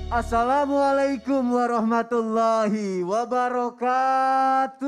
Assalamualaikum warahmatullahi wabarakatuh.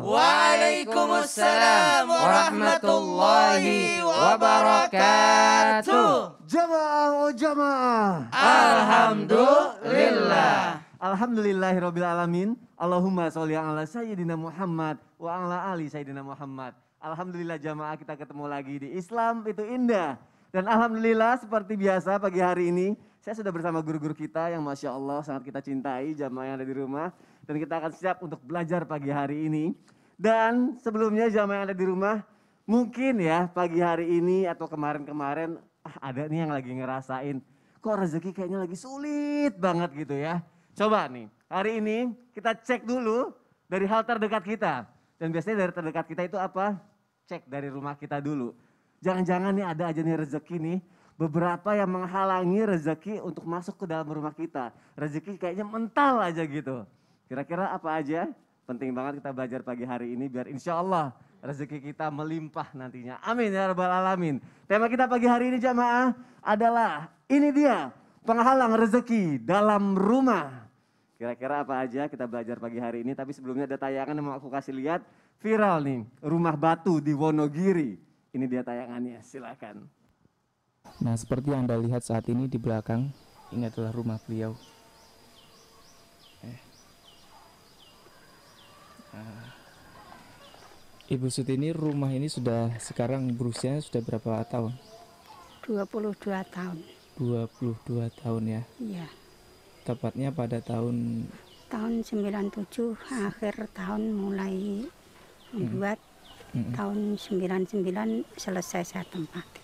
Waalaikumsalam warahmatullahi wabarakatuh. Jamaah oh jamaah. Alhamdulillah. Alhamdulillahirabbil alamin. Allahumma sholli ala sayyidina Muhammad wa ala ali sayyidina Muhammad. Alhamdulillah jamaah, kita ketemu lagi di Islam itu indah. Dan alhamdulillah seperti biasa pagi hari ini saya sudah bersama guru-guru kita yang Masya Allah sangat kita cintai, jamaah yang ada di rumah. Dan kita akan siap untuk belajar pagi hari ini. Dan sebelumnya jamaah yang ada di rumah, mungkin ya pagi hari ini atau kemarin-kemarin ada nih yang lagi ngerasain, kok rezeki kayaknya lagi sulit banget gitu ya. Coba nih, hari ini kita cek dulu dari hal terdekat kita. Dan biasanya dari terdekat kita itu apa? Cek dari rumah kita dulu. Jangan-jangan nih ada aja nih rezeki nih, beberapa yang menghalangi rezeki untuk masuk ke dalam rumah kita. Rezeki kayaknya mental aja gitu. Kira-kira apa aja? Penting banget kita belajar pagi hari ini biar insya Allah rezeki kita melimpah nantinya. Amin ya rabbal alamin. Tema kita pagi hari ini jamaah adalah ini dia, penghalang rezeki dalam rumah. Kira-kira apa aja kita belajar pagi hari ini. Tapi sebelumnya ada tayangan yang mau aku kasih lihat. Viral nih, rumah batu di Wonogiri. Ini dia tayangannya, silakan. Nah, seperti yang Anda lihat saat ini di belakang, ini adalah rumah beliau. Ibu Sutini, rumah ini sudah sekarang berusia sudah berapa tahun? 22 tahun. 22 tahun ya. Iya. Tepatnya pada tahun 97 akhir tahun mulai membuat. Tahun 99 selesai saya tempati.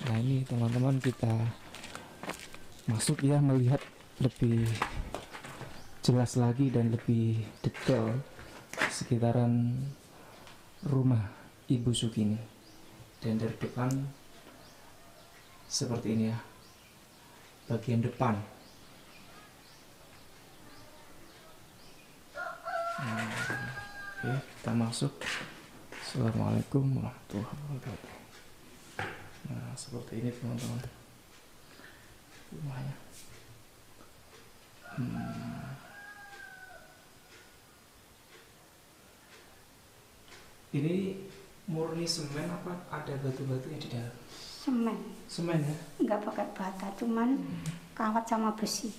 Nah, ini teman-teman kita masuk ya, melihat lebih jelas lagi dan lebih detail sekitaran rumah Ibu Sukini. Dan dari depan seperti ini ya, bagian depan. Oke, kita masuk. Assalamualaikum warahmatullahi wabarakatuh. Nah, seperti ini teman-teman rumahnya. Ini murni semen apa ada batu-batunya di dalam? Semen. Semen ya? Enggak pakai bata, cuman kawat sama besi.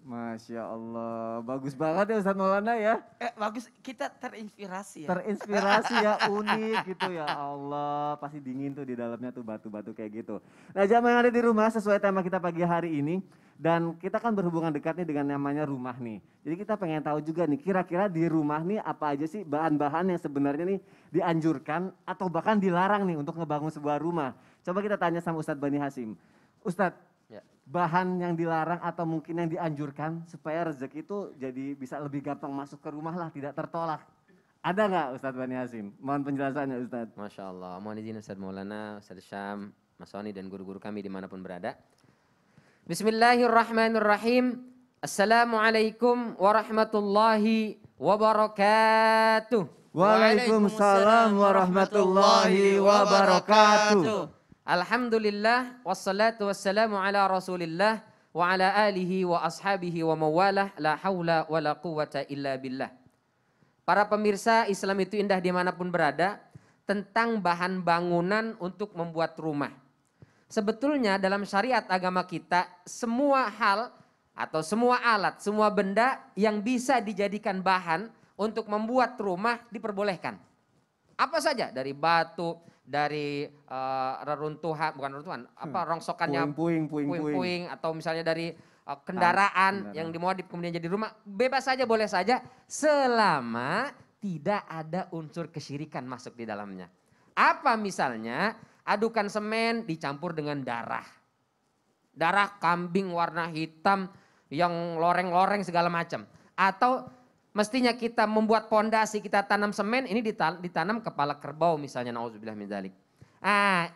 Masya Allah, bagus banget ya Ustadz Maulana ya. Bagus, kita terinspirasi ya. Terinspirasi ya, unik gitu ya Allah. Pasti dingin tuh di dalamnya tuh batu-batu kayak gitu. Nah jamaah yang ada di rumah sesuai tema kita pagi hari ini. Dan kita kan berhubungan dekat nih dengan namanya rumah nih. Jadi kita pengen tahu juga nih kira-kira di rumah nih apa aja sih bahan-bahan yang sebenarnya nih dianjurkan atau bahkan dilarang nih untuk ngebangun sebuah rumah. Coba kita tanya sama Ustadz Bani Hasim. Ustadz, ya, bahan yang dilarang atau mungkin yang dianjurkan supaya rezeki itu jadi bisa lebih gampang masuk ke rumah lah, tidak tertolak. Ada nggak Ustadz Bani Hasim? Mohon penjelasannya Ustadz. Masya Allah, mohon izin Ustadz Maulana, Ustadz Syam, Mas Soni dan guru-guru kami dimanapun berada. Bismillahirrahmanirrahim. Assalamualaikum warahmatullahi wabarakatuh. Waalaikumsalam warahmatullahi wabarakatuh. Alhamdulillah wassalatu wassalamu ala Rasulillah wa ala alihi wa ashabihi wa mawalah la haula wa la quwata illa billah. Para pemirsa Islam itu indah dimanapun berada, tentang bahan bangunan untuk membuat rumah. Sebetulnya dalam syariat agama kita semua hal atau semua alat, semua benda yang bisa dijadikan bahan untuk membuat rumah diperbolehkan. Apa saja, dari batu, dari reruntuhan, bukan reruntuhan, rongsokannya puing-puing atau misalnya dari kendaraan yang dimodif kemudian jadi rumah, bebas saja, boleh saja selama tidak ada unsur kesyirikan masuk di dalamnya. Apa misalnya adukan semen dicampur dengan darah. Darah kambing warna hitam yang loreng-loreng segala macam. Atau mestinya kita membuat pondasi, kita tanam semen, ini ditanam kepala kerbau misalnya, nauzubillah min dzalik.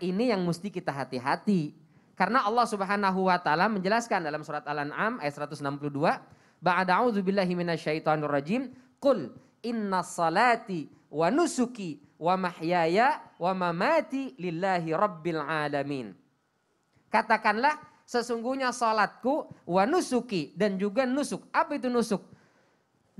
Ini yang mesti kita hati-hati. Karena Allah Subhanahu wa taala menjelaskan dalam surat Al-An'am ayat 162, ba'da a'udzubillahi minasyaitonir rajim, qul inna salati wa nusuki wa mahyaya wa mamati lillahi rabbil alamin. Katakanlah, sesungguhnya salatku wa nusuki dan juga nusuk. Apa itu nusuk?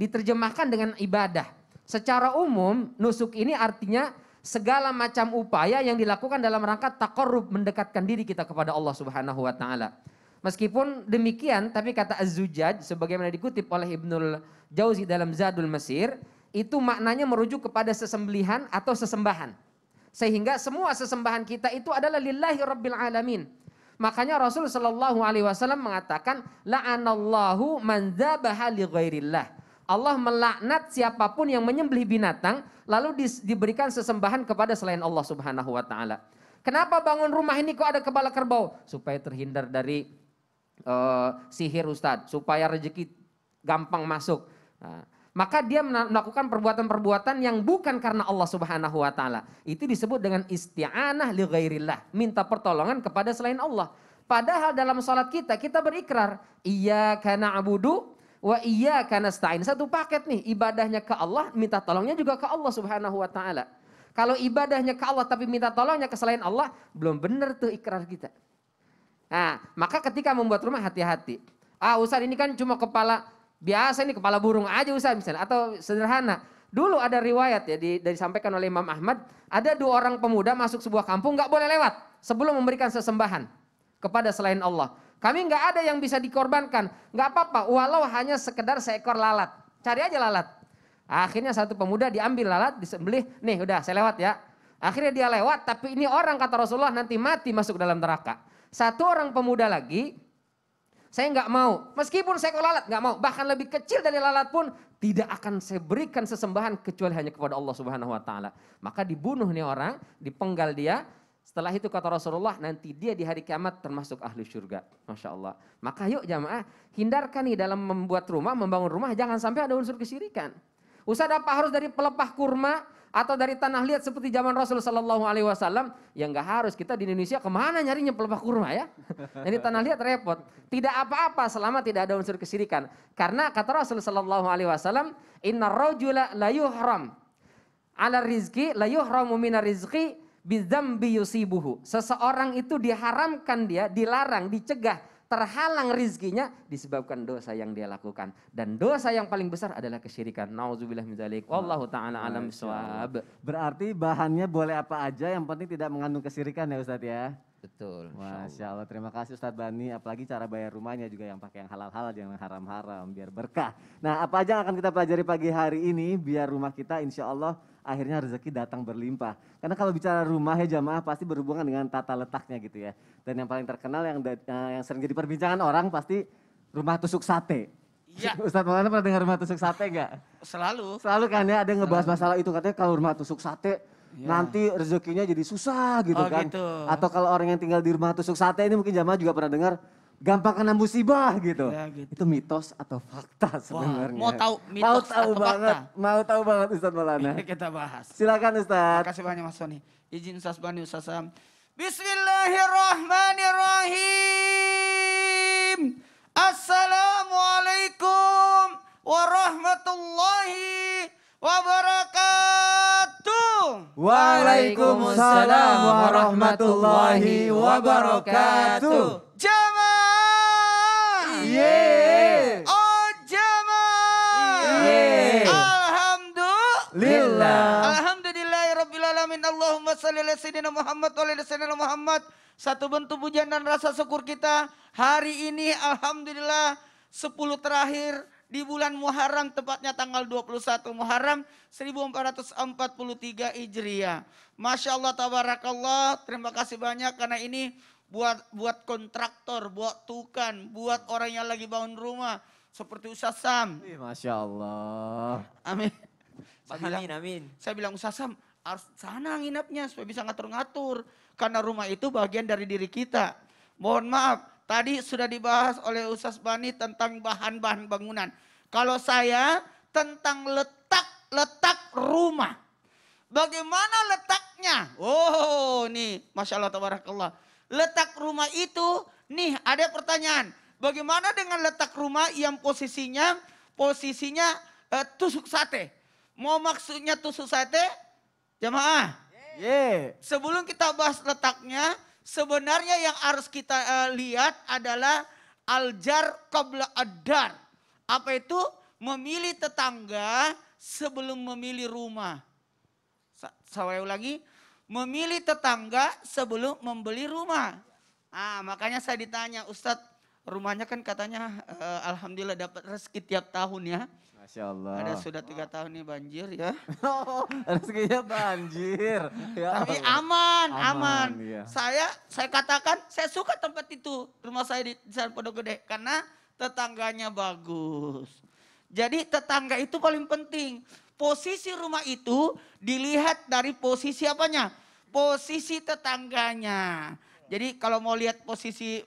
Diterjemahkan dengan ibadah. Secara umum nusuk ini artinya segala macam upaya yang dilakukan dalam rangka taqarrub, mendekatkan diri kita kepada Allah Subhanahu wa taala. Meskipun demikian, tapi kata Az-Zujjaj sebagaimana dikutip oleh Ibnul Jauzi dalam Zadul Masir, itu maknanya merujuk kepada sesembelihan atau sesembahan. Sehingga semua sesembahan kita itu adalah lillahi rabbil alamin. Makanya Rasul sallallahu alaihi wasallam mengatakan la'anallahu man dzabaha li ghairillah. Allah melaknat siapapun yang menyembelih binatang lalu diberikan sesembahan kepada selain Allah Subhanahu wa taala. Kenapa bangun rumah ini kok ada kepala kerbau? Supaya terhindar dari sihir Ustadz, supaya rezeki gampang masuk. Nah, maka dia melakukan perbuatan-perbuatan yang bukan karena Allah Subhanahu wa taala. Itu disebut dengan isti'anah li ghairillah, minta pertolongan kepada selain Allah. Padahal dalam salat kita berikrar, iyyaka na'budu wa iyyaka nasta'in. Satu paket nih, ibadahnya ke Allah, minta tolongnya juga ke Allah Subhanahu wa taala. Kalau ibadahnya ke Allah tapi minta tolongnya ke selain Allah, belum benar tuh ikrar kita. Nah, maka ketika membuat rumah hati-hati. Ustaz ini kan cuma kepala biasa, ini kepala burung aja Ustaz misalnya, atau sederhana. Dulu ada riwayat ya disampaikan oleh Imam Ahmad, ada 2 orang pemuda masuk sebuah kampung nggak boleh lewat sebelum memberikan sesembahan kepada selain Allah. Kami nggak ada yang bisa dikorbankan, nggak apa-apa, walau hanya sekedar seekor lalat, cari aja lalat. Akhirnya satu pemuda diambil lalat, disembelih, nih udah saya lewat ya. Akhirnya dia lewat, tapi ini orang kata Rasulullah nanti mati masuk dalam neraka. Satu orang pemuda lagi, saya nggak mau, meskipun seekor lalat nggak mau, bahkan lebih kecil dari lalat pun tidak akan saya berikan sesembahan kecuali hanya kepada Allah Subhanahu wa taala. Maka dibunuh nih orang, dipenggal dia. Setelah itu kata Rasulullah, nanti dia di hari kiamat termasuk ahli surga. Masya Allah. Maka yuk jamaah, hindarkan nih dalam membuat rumah, membangun rumah, jangan sampai ada unsur kesyirikan. Ustaz apa harus dari pelepah kurma atau dari tanah liat seperti zaman Rasul Sallallahu Alaihi Wasallam? Ya nggak harus, kita di Indonesia kemana nyarinya pelepah kurma ya? Ini tanah liat repot. Tidak apa-apa selama tidak ada unsur kesyirikan. Karena kata Rasul Sallallahu Alaihi Wasallam, Inna rajula la yuhram ala rizki la yuhramu minar rizki bidzambi yusibuhu. Seseorang itu diharamkan dia, dilarang, dicegah, terhalang rizkinya disebabkan dosa yang dia lakukan. Dan dosa yang paling besar adalah kesyirikan. Nauzubillah min dzalik. Wallahu taala alam bissawab. Berarti bahannya boleh apa aja, yang penting tidak mengandung kesyirikan ya Ustadz ya. Betul. Masya Allah, terima kasih Ustadz Bani. Apalagi cara bayar rumahnya juga yang pakai yang halal-halal, jangan haram-haram, biar berkah. Nah, apa aja yang akan kita pelajari pagi hari ini biar rumah kita insya Allah akhirnya rezeki datang berlimpah. Karena kalau bicara rumah ya jamaah pasti berhubungan dengan tata letaknya gitu ya. Dan yang paling terkenal yang sering jadi perbincangan orang pasti rumah tusuk sate. Iya. Ustadz Maulana pernah dengar rumah tusuk sate enggak? Selalu. Selalu kan ya ada yang ngebahas masalah itu, katanya kalau rumah tusuk sate nanti rezekinya jadi susah gitu kan. Gitu. Atau kalau orang yang tinggal di rumah tusuk sate ini mungkin jamaah juga pernah dengar gampang kena musibah gitu. Ya, gitu. Itu mitos atau fakta sebenarnya? Mau tahu mitos atau banget, fakta? mau tahu banget Ustadz Maulana. Ini kita bahas. Silakan Ustadz. Terima kasih banyak Mas Soni. Izin Ustaz Bani Ustaz Sam. Bismillahirrahmanirrahim. Assalamualaikum warahmatullahi wabarakatuh. Waalaikumsalam warahmatullahi wabarakatuh. Jamaah. Yeay. Oh jamaah. Yeay. Alhamdulillah. Alhamdulillahirabbil alamin. Allahumma shalli ala sayyidina Muhammad wa ala sayyidina Muhammad. Satu bentuk pujian dan rasa syukur kita hari ini alhamdulillah 10 terakhir di bulan Muharram, tepatnya tanggal 21 Muharram 1443 Hijriah. Masya Allah tabarakallah, terima kasih banyak karena ini buat kontraktor, buat tukang, buat orang yang lagi bangun rumah seperti Ustaz Sam. Masya Allah. Amin. Amin. Saya bilang Ustaz Sam harus sana nginapnya supaya bisa ngatur-ngatur. Karena rumah itu bagian dari diri kita. Mohon maaf, tadi sudah dibahas oleh Ustaz Bani tentang bahan-bahan bangunan. Kalau saya tentang letak rumah. Bagaimana letaknya? Oh nih, Masya Allah tabarakallah. Letak rumah itu, nih ada pertanyaan. Bagaimana dengan letak rumah yang posisinya tusuk sate? Mau maksudnya tusuk sate? Jamaah. Yeah. Sebelum kita bahas letaknya, sebenarnya yang harus kita lihat adalah al-jar qabla ad-dar. Apa itu? Memilih tetangga sebelum memilih rumah. Saya ulangi, memilih tetangga sebelum membeli rumah. Makanya saya ditanya, Ustadz, rumahnya kan katanya alhamdulillah dapat rezeki tiap tahun ya. Masya Allah. Ada sudah 3 tahun nih banjir ya. Rezekinya banjir. Ya Tapi Allah. aman. Iya. Saya katakan saya suka tempat itu. Rumah saya di Jalan Pondok Gede karena tetangganya bagus. Jadi tetangga itu paling penting. Posisi rumah itu dilihat dari posisi apanya? Posisi tetangganya. Jadi kalau mau lihat posisi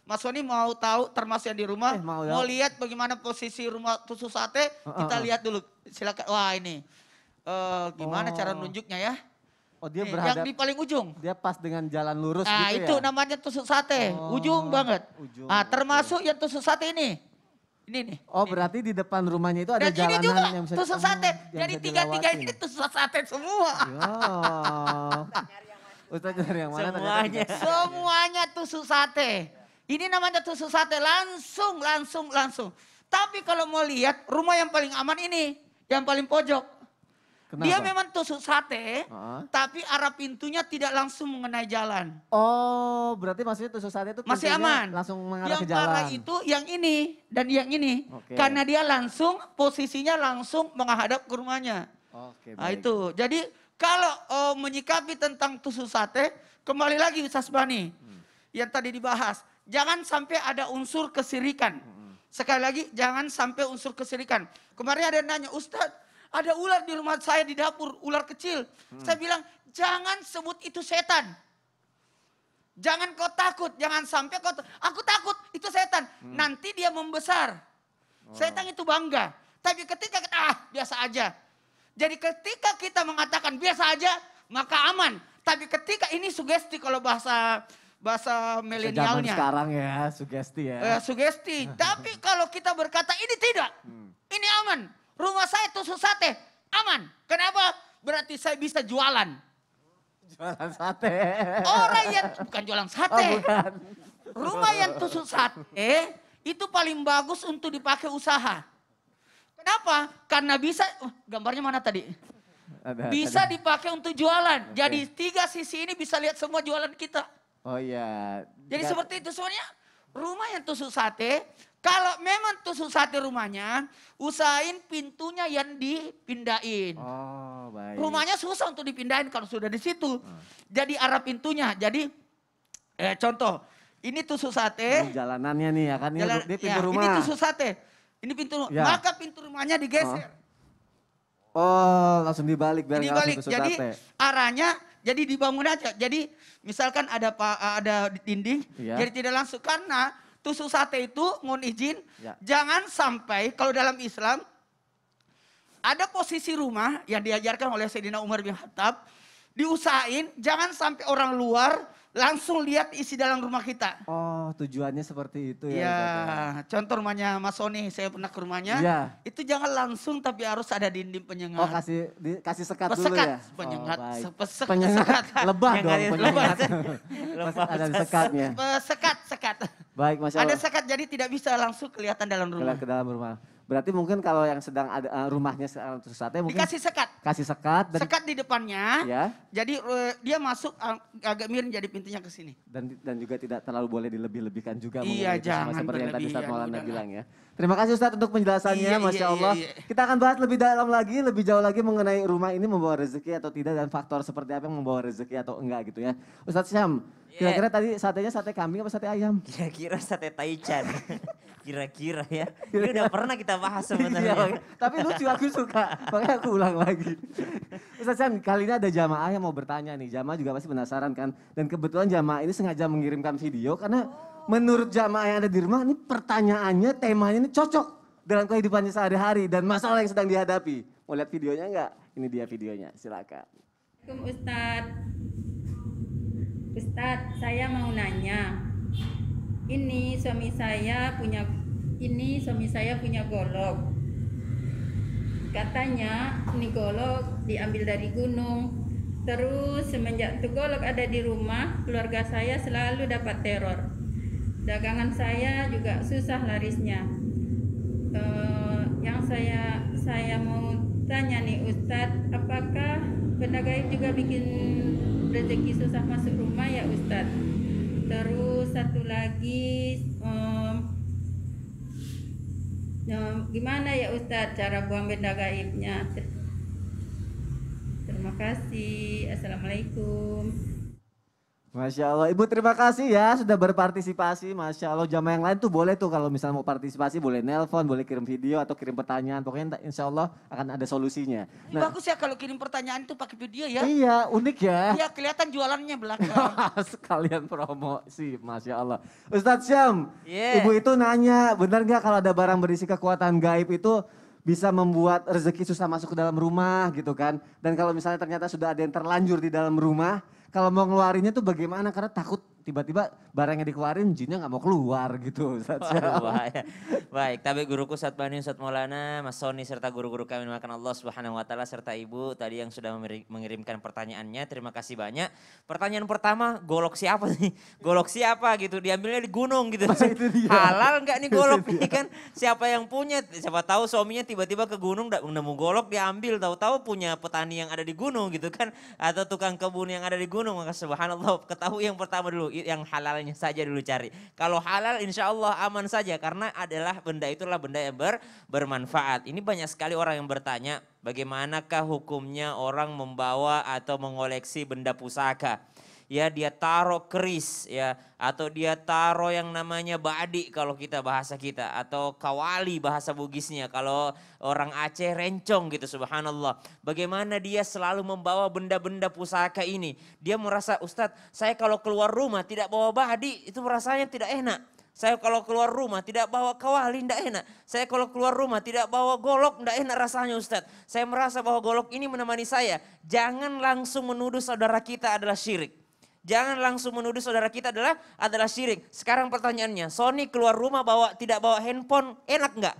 Mas Soni mau tahu termasuk yang di rumah, mau lihat bagaimana posisi rumah tusuk sate, kita lihat dulu. Silakan. Wah ini, gimana cara nunjuknya ya? Oh dia Nih, berhadap. yang di paling ujung. Dia pas dengan jalan lurus Nah gitu itu ya? namanya tusuk sate, ujung banget. Ujung, Termasuk yang tusuk sate ini. Ini nih. Oh berarti di depan rumahnya itu ada Dan ini jalanan juga yang bisa tusuk sate. yang Jadi bisa tiga-tiga dilewatin. ini tusuk sate semua. Ustaz nyari yang mana? Semuanya. Semuanya tusuk sate. Ini namanya tusuk sate langsung. Tapi kalau mau lihat rumah yang paling aman ini, yang paling pojok. Kenapa? Dia memang tusuk sate, tapi arah pintunya tidak langsung mengenai jalan. Oh berarti maksudnya tusuk sate itu Masih pintunya aman. langsung mengarah Yang ke jalan. parah itu yang ini dan yang ini. Oke. Karena dia langsung, posisinya langsung menghadap ke rumahnya. Oke, Nah baik. itu, jadi kalau menyikapi tentang tusuk sate, kembali lagi Ustaz Bani. Yang tadi dibahas, jangan sampai ada unsur kesirikan. Sekali lagi, jangan sampai unsur kesirikan. Kemarin ada yang nanya, Ustadz, ada ular di rumah saya di dapur, ular kecil. Saya bilang, jangan sebut itu setan. Jangan kau takut, jangan sampai aku takut, itu setan. Nanti dia membesar. Setan itu bangga. Tapi ketika biasa aja. Jadi ketika kita mengatakan biasa aja, maka aman. Tapi ketika ini sugesti kalau bahasa Zaman milenialnya. sekarang ya sugesti ya. Sugesti. Tapi kalau kita berkata ini tidak, ini aman. Rumah saya tusuk sate, aman. Kenapa? Berarti saya bisa jualan. Jualan sate. Orang yang bukan jualan sate. Oh, bukan. Rumah yang tusuk sate itu paling bagus untuk dipakai usaha. Kenapa? Karena bisa, gambarnya mana tadi? Bisa dipakai untuk jualan. Jadi 3 sisi ini bisa lihat semua jualan kita. Oh iya. Jadi seperti itu sebenarnya rumah yang tusuk sate, kalau memang tusuk sate rumahnya, usahain pintunya yang dipindahin. Oh baik. Rumahnya susah untuk dipindahin kalau sudah di situ. Jadi arah pintunya, jadi contoh, ini tusuk sate. Ini jalanannya nih ya kan, ini dia pintu rumah. Ini tusuk sate, ini pintu, Ya. maka pintu rumahnya digeser. Oh langsung dibalik biar nggak Dibalik, langsung tusuk jadi sate. arahnya jadi dibangun aja. Jadi misalkan ada dinding, Iya. jadi tidak langsung. Karena tusuk sate itu, mohon izin, Ya. jangan sampai kalau dalam Islam, ada posisi rumah yang diajarkan oleh Sayyidina Umar bin Khattab, diusahain jangan sampai orang luar langsung lihat isi dalam rumah kita. Oh tujuannya seperti itu ya. Ya, Ustaz ya? contoh rumahnya Mas Soni, saya pernah ke rumahnya. Iya. Itu jangan langsung tapi harus ada dinding penyengat. Oh kasih sekat dulu Pesekat, ya. penyengat, Oh, baik. pesekat, Penyengat lebah dong. Penyengat, Penyengat. lebah. Ada sekatnya. sekat. Baik masya Ada Allah. sekat jadi tidak bisa langsung kelihatan dalam rumah. Ke dalam rumah. Berarti mungkin kalau yang sedang ada rumahnya sekarang tusuk sate mungkin Dikasih sekat, kasih sekat dan sekat di depannya. ya Jadi dia masuk agak miring jadi pintunya ke sini. dan juga tidak terlalu boleh dilebih-lebihkan juga Iya, mengenai itu semua jangan seperti yang tadi Ustaz berlebihan, Maulana udahlah. bilang ya. Terima kasih Ustaz untuk penjelasannya, Iya, Masya iya, Allah. iya. Kita akan bahas lebih dalam lagi, lebih jauh lagi mengenai rumah ini membawa rezeki atau tidak dan faktor seperti apa yang membawa rezeki atau enggak gitu ya. Ustaz Syam, kira-kira tadi satenya sate kambing apa sate ayam? Kira-kira sate taichan. Kira-kira ya. Ini udah pernah kita bahas sebenarnya. Iya, tapi lucu aku suka, makanya aku ulang lagi. Ustaz Syam, kali ini ada jamaah yang mau bertanya nih, jamaah juga pasti penasaran kan. Dan kebetulan jamaah ini sengaja mengirimkan video karena menurut jamaah yang ada di rumah ini pertanyaannya, temanya ini cocok dalam kehidupannya sehari-hari dan masalah yang sedang dihadapi. Mau lihat videonya enggak? Ini dia videonya, silakan. Assalamualaikum Ustadz. Ustadz, saya mau nanya. Ini suami saya punya golok. Katanya ini golok diambil dari gunung. Terus semenjak golok ada di rumah, keluarga saya selalu dapat teror. Dagangan saya juga susah larisnya. Yang saya mau tanya nih Ustadz, apakah benda gaib juga bikin rezeki susah masuk rumah ya Ustadz? Terus satu lagi, gimana ya Ustadz cara buang benda gaibnya? Terima kasih. Assalamualaikum. Masya Allah, Ibu terima kasih ya sudah berpartisipasi. Masya Allah, jamaah yang lain tuh boleh tuh kalau misalnya mau partisipasi boleh nelpon, boleh kirim video atau kirim pertanyaan. Pokoknya insya Allah akan ada solusinya. Ini bagus ya kalau kirim pertanyaan itu pakai video ya. Iya, unik ya. Iya, kelihatan jualannya belakang. Sekalian promosi, Masya Allah. Ustadz Syam, Yeah. Ibu itu nanya, benar nggak kalau ada barang berisi kekuatan gaib itu bisa membuat rezeki susah masuk ke dalam rumah gitu kan. Dan kalau misalnya ternyata sudah ada yang terlanjur di dalam rumah, kalau mau ngeluarinnya tuh bagaimana? Karena takut tiba-tiba barangnya dikeluarin, jinnya nggak mau keluar gitu. Ustadz Syam. Waduh, bahaya. Baik, tapi guruku Ustadz Bani, Ustadz Maulana, Mas Soni serta guru-guru kami makan Allah Subhanahu wa taala serta Ibu tadi yang sudah mengirimkan pertanyaannya. Terima kasih banyak. Pertanyaan pertama, golok siapa sih? Golok siapa gitu? Diambilnya di gunung gitu. Itu dia. Halal nggak nih golok Itu nih kan? Siapa yang punya? Siapa tahu suaminya tiba-tiba ke gunung nemu golok diambil, tahu-tahu punya petani yang ada di gunung gitu kan, atau tukang kebun yang ada di gunung. Maka subhanallah, ketahui yang pertama dulu, yang halalnya saja dulu cari. Kalau halal insya Allah aman saja karena adalah benda itulah benda yang bermanfaat. Ini banyak sekali orang yang bertanya, bagaimanakah hukumnya orang membawa atau mengoleksi benda pusaka? Ya dia taruh keris ya, atau dia taruh yang namanya badi kalau kita bahasa kita, atau kawali bahasa Bugisnya, kalau orang Aceh rencong gitu, subhanallah. Bagaimana dia selalu membawa benda-benda pusaka ini. Dia merasa, Ustadz saya kalau keluar rumah tidak bawa badi itu rasanya tidak enak. Saya kalau keluar rumah tidak bawa kawali, tidak enak. Saya kalau keluar rumah tidak bawa golok, tidak enak rasanya Ustadz. Saya merasa bahwa golok ini menemani saya. Jangan langsung menuduh saudara kita adalah syirik. Jangan langsung menuduh saudara kita adalah syirik. Sekarang pertanyaannya, Sony keluar rumah tidak bawa handphone, enak nggak?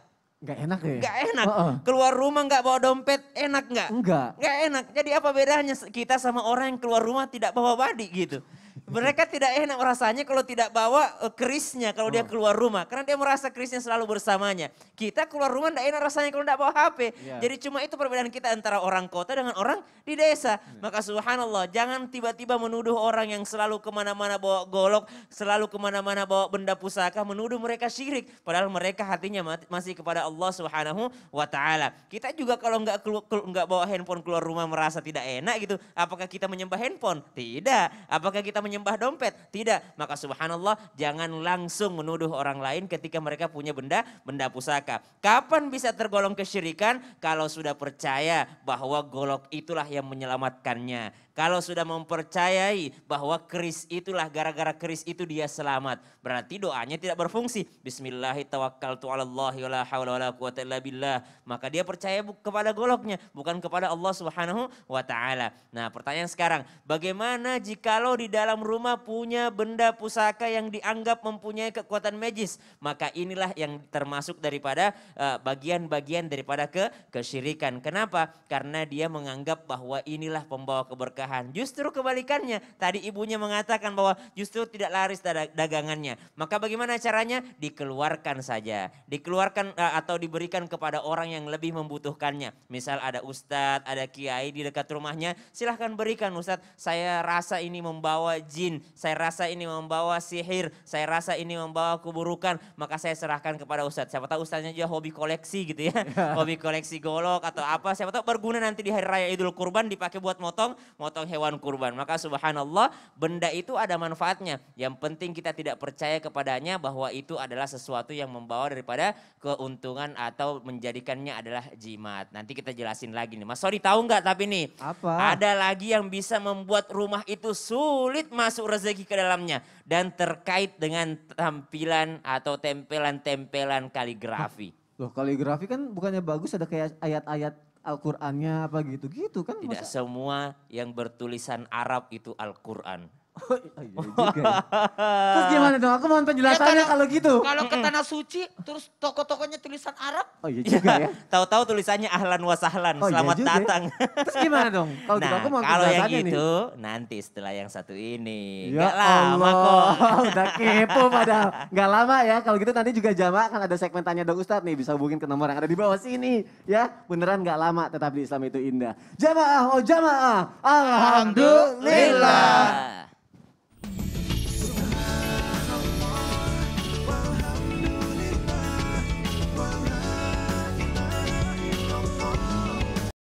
Nggak enak ya? Nggak enak. Keluar rumah nggak bawa dompet, enak nggak? Enggak. Nggak enak. Jadi apa bedanya kita sama orang yang keluar rumah tidak bawa badi gitu? Mereka tidak enak rasanya kalau tidak bawa kerisnya kalau dia keluar rumah. Karena dia merasa kerisnya selalu bersamanya. Kita keluar rumah tidak enak rasanya kalau tidak bawa HP. Yeah. Jadi cuma itu perbedaan kita antara orang kota dengan orang di desa. Maka subhanallah, jangan tiba-tiba menuduh orang yang selalu kemana-mana bawa golok, selalu kemana-mana bawa benda pusaka, menuduh mereka syirik. Padahal mereka hatinya masih kepada Allah Subhanahu wa taala. Kita juga kalau nggak bawa handphone keluar rumah merasa tidak enak gitu. Apakah kita menyembah handphone? Tidak. Apakah kita menyembah dompet? Tidak. Maka subhanallah, jangan langsung menuduh orang lain ketika mereka punya benda pusaka. Kapan bisa tergolong kesyirikan? Kalau sudah percaya bahwa golok itulah yang menyelamatkannya. Kalau sudah mempercayai bahwa keris itulah, gara-gara keris itu dia selamat. Berarti doanya tidak berfungsi. Bismillahirrahmanirrahim. Maka dia percaya kepada goloknya, bukan kepada Allah Subhanahu wa taala. Nah, pertanyaan sekarang, bagaimana jikalau di dalam rumah punya benda pusaka yang dianggap mempunyai kekuatan magis? Maka inilah yang termasuk daripada bagian-bagian daripada kesyirikan. Kenapa? Karena dia menganggap bahwa inilah pembawa keberkahan. Justru kebalikannya, tadi ibunya mengatakan bahwa justru tidak laris dagangannya. Maka bagaimana caranya? Dikeluarkan saja. Dikeluarkan atau diberikan kepada orang yang lebih membutuhkannya. Misal ada ustadz, ada kiai di dekat rumahnya, silahkan berikan, Ustadz, saya rasa ini membawa jin, saya rasa ini membawa sihir, saya rasa ini membawa keburukan, maka saya serahkan kepada ustadz. Siapa tahu ustadznya juga hobi koleksi gitu ya. Hobi koleksi golok atau apa, siapa tahu berguna nanti di hari raya Idul Kurban dipakai buat motong hewan kurban. Maka subhanallah, benda itu ada manfaatnya. Yang penting kita tidak percaya kepadanya bahwa itu adalah sesuatu yang membawa daripada keuntungan atau menjadikannya adalah jimat. Nanti kita jelasin lagi nih. Mas Sori tahu nggak tapi nih? Apa? Ada lagi yang bisa membuat rumah itu sulit masuk rezeki ke dalamnya. Dan terkait dengan tampilan atau tempelan-tempelan kaligrafi. Loh, kaligrafi kan bukannya bagus, ada kayak ayat-ayat Al-Qur'annya apa gitu-gitu kan? Tidak semua yang bertulisan Arab itu Al-Quran. Oh, iya juga ya. Terus gimana dong? Aku mohon penjelasannya Ya, kalau gitu. Kalau ke tanah suci, terus toko-tokonya tulisan Arab. Oh iya juga ya. Tahu-tahu tulisannya ahlan wa sahlan, Oh, iya selamat juga ya. datang. Terus gimana dong? Kalau gitu Nah, aku mohon kalau yang penjelasannya nih. gitu nanti setelah yang satu ini. Ya Gak lama kok. Allah, udah kepo padahal. Gak lama ya, kalau gitu nanti juga jamaah akan ada segmen tanya dong Ustadz nih. Bisa hubungin ke nomor yang ada di bawah sini. Ya, beneran gak lama tetap di Islam itu indah. Jamaah, oh jamaah. Alhamdulillah.